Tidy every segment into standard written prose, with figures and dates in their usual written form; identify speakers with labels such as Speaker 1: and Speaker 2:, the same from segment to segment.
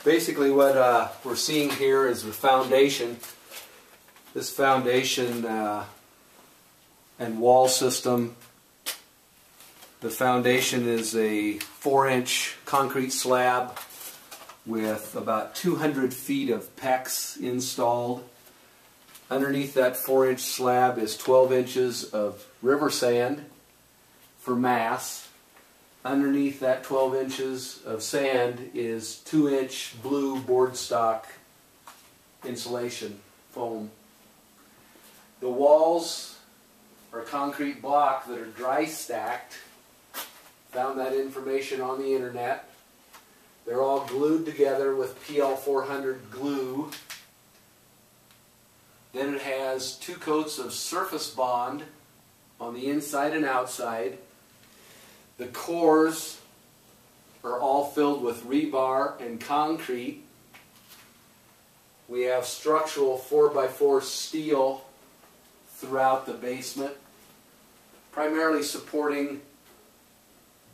Speaker 1: Basically what we're seeing here is the foundation. This foundation and wall system. The foundation is a 4-inch concrete slab with about 200 feet of PEX installed. Underneath that 4-inch slab is 12 inches of river sand for mass. Underneath that 12 inches of sand is 2-inch blue board stock insulation foam. The walls are concrete block that are dry stacked. Found that information on the internet. They're all glued together with PL400 glue. Then it has 2 coats of surface bond on the inside and outside. The cores are all filled with rebar and concrete. We have structural 4x4 steel throughout the basement, primarily supporting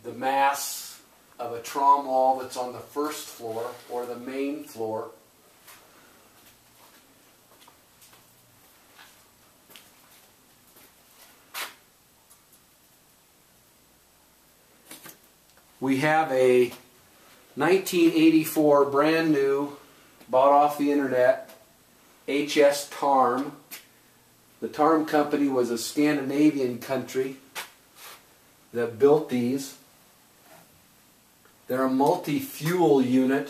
Speaker 1: the mass of a trom wall that's on the first floor or the main floor. We have a 1984 brand new, bought off the internet, HS Tarm. The Tarm company was a Scandinavian country that built these. They're a multi-fuel unit.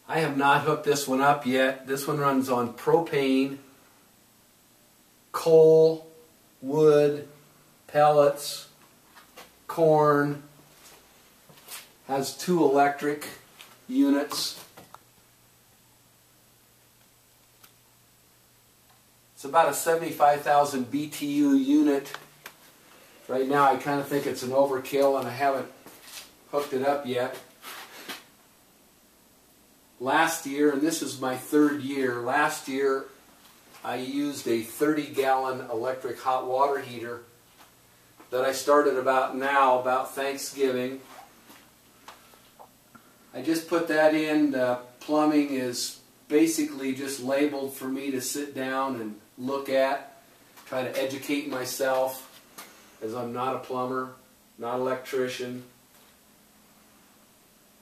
Speaker 1: I have not hooked this one up yet. This one runs on propane, coal, wood, pellets, corn. Has 2 electric units. It's about a 75,000 BTU unit. Right now I kind of think it's an overkill and I haven't hooked it up yet. Last year, and this is my 3rd year, last year I used a 30-gallon electric hot water heater that I started about Thanksgiving. I just put that in. Plumbing is basically just labeled for me to sit down and look at, try to educate myself, as I'm not a plumber, not an electrician,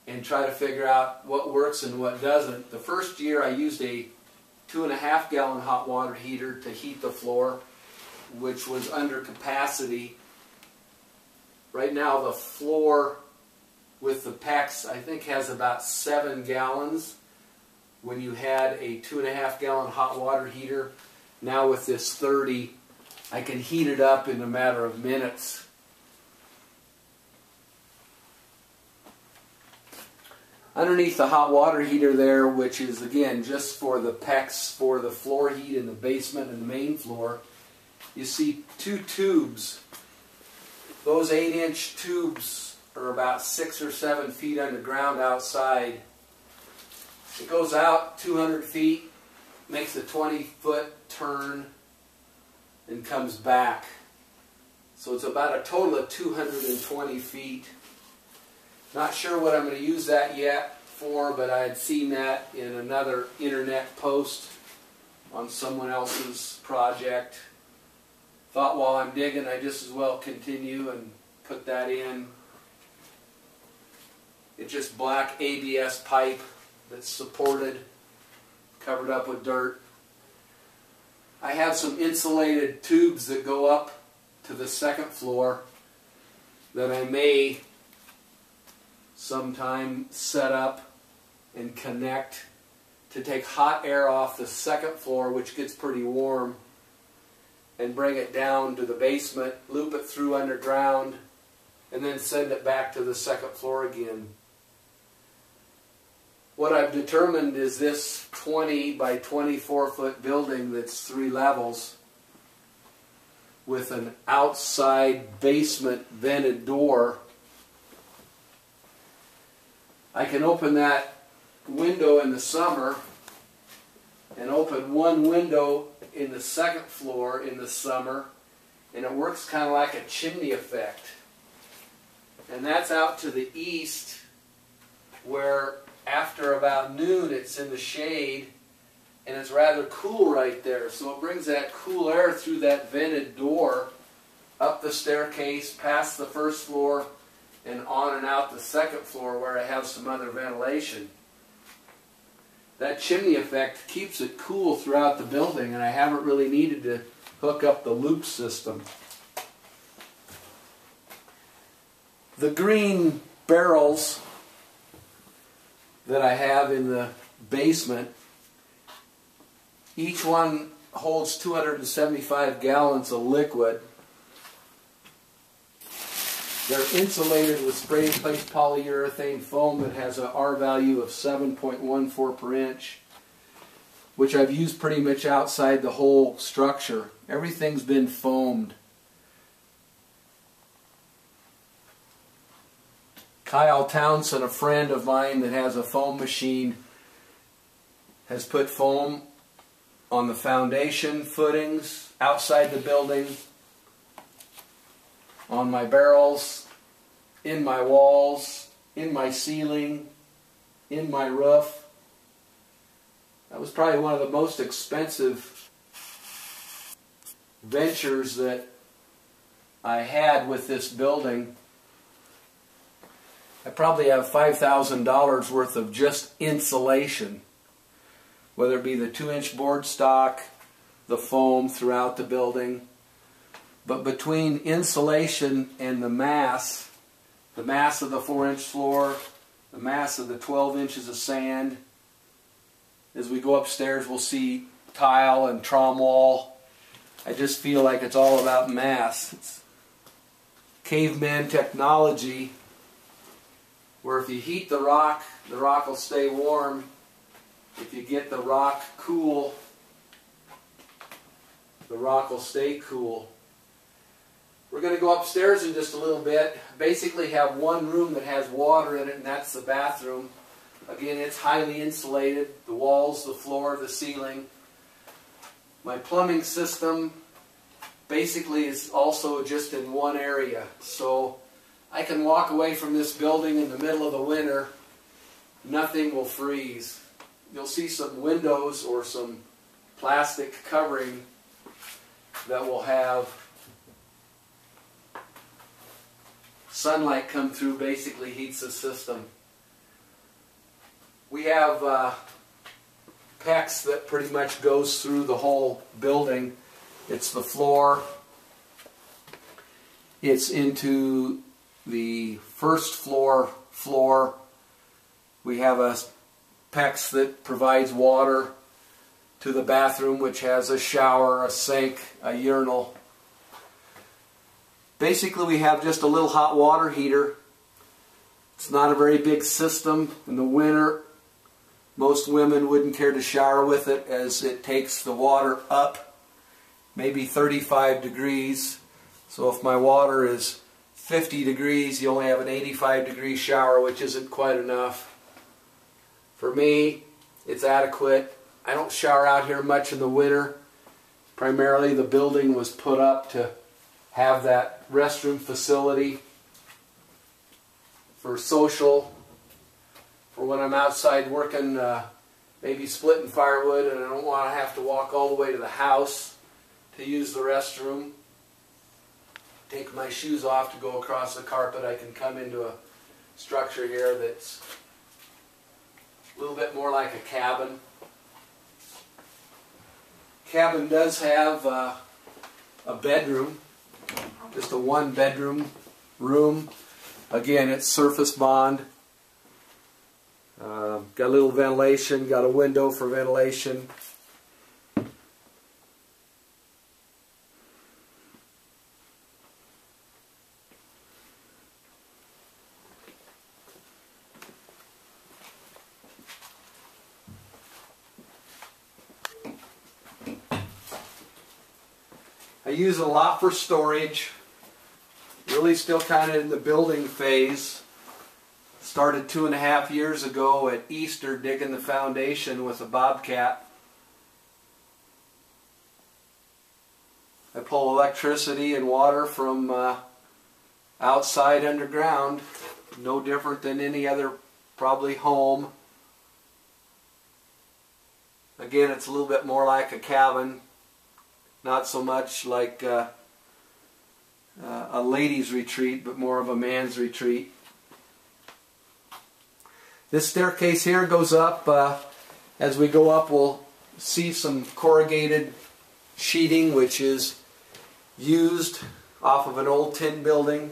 Speaker 1: and try to figure out what works and what doesn't. The first year I used a 2.5-gallon hot water heater to heat the floor, which was under capacity. Right now the floor with the PEX, I think, has about 7 gallons when you had a 2.5-gallon hot water heater. Now with this 30, I can heat it up in a matter of minutes. Underneath the hot water heater there, which is again just for the PEX, for the floor heat in the basement and the main floor, you see 2 tubes. Those 8-inch tubes are about 6 or 7 feet underground outside. It goes out 200 feet, makes a 20-foot turn, and comes back. So it's about a total of 220 feet. Not sure what I'm going to use that yet for, but I had seen that in another internet post on someone else's project. Thought while I'm digging I just as well continue and put that in. It's just black ABS pipe that's supported, covered up with dirt. I have some insulated tubes that go up to the 2nd floor that I may sometime set up and connect to take hot air off the 2nd floor, which gets pretty warm, and bring it down to the basement, loop it through underground, and then send it back to the 2nd floor again. What I've determined is this 20 by 24 foot building that's 3 levels with an outside basement vented door. I can open that window in the summer and open one window in the 2nd floor in the summer, and it works kind of like a chimney effect. And that's out to the east, where after after about noon it's in the shade and it's rather cool right there. So it brings that cool air through that vented door, up the staircase, past the first floor, and on and out the second floor where I have some other ventilation. That chimney effect keeps it cool throughout the building, and I haven't really needed to hook up the loop system. The green barrels that I have in the basement, each one holds 275 gallons of liquid. They're insulated with spray-in-place polyurethane foam that has an R value of 7.14 per inch, which I've used pretty much outside the whole structure. Everything's been foamed. Kyle Townsend, a friend of mine that has a foam machine, has put foam on the foundation footings, outside the building, on my barrels, in my walls, in my ceiling, in my roof. That was probably one of the most expensive ventures that I had with this building. I probably have $5,000 worth of just insulation, whether it be the 2-inch board stock, the foam throughout the building. But between insulation and the mass of the 4-inch floor, the mass of the 12 inches of sand, as we go upstairs we'll see tile and trom wall. I just feel like it's all about mass. It's caveman technology, where if you heat the rock will stay warm. If you get the rock cool, the rock will stay cool. We're going to go upstairs in just a little bit. Basically have one room that has water in it, and that's the bathroom. Again, it's highly insulated. The walls, the floor, the ceiling. My plumbing system basically is also just in one area. So I can walk away from this building in the middle of the winter. Nothing will freeze. You'll see some windows or some plastic covering that will have sunlight come through, basically heats the system. We have PEX that pretty much goes through the whole building. It's the floor. It's into the first floor. We have a PEX that provides water to the bathroom, which has a shower, a sink, a urinal. Basically, we have just a little hot water heater. It's not a very big system. In the winter, most women wouldn't care to shower with it, as it takes the water up maybe 35 degrees. So if my water is 50 degrees, you only have an 85-degree shower, which isn't quite enough. For me, it's adequate. I don't shower out here much in the winter. Primarily, the building was put up to have that restroom facility for social, for when I'm outside working, maybe splitting firewood and I don't want to have to walk all the way to the house to use the restroom. Take my shoes off to go across the carpet. I can come into a structure here that's a little bit more like a cabin. Cabin does have a bedroom. Just a one-bedroom room. Again, it's surface bond. Got a little ventilation, got a window for ventilation. I use it a lot for storage. Really still kind of in the building phase. Started 2.5 years ago at Easter digging the foundation with a bobcat. I pull electricity and water from outside underground. No different than any other probably home Again, it's a little bit more like a cabin, not so much like a lady's retreat, but more of a man's retreat. This staircase here goes up. As we go up, we'll see some corrugated sheeting, which is used off of an old tin building.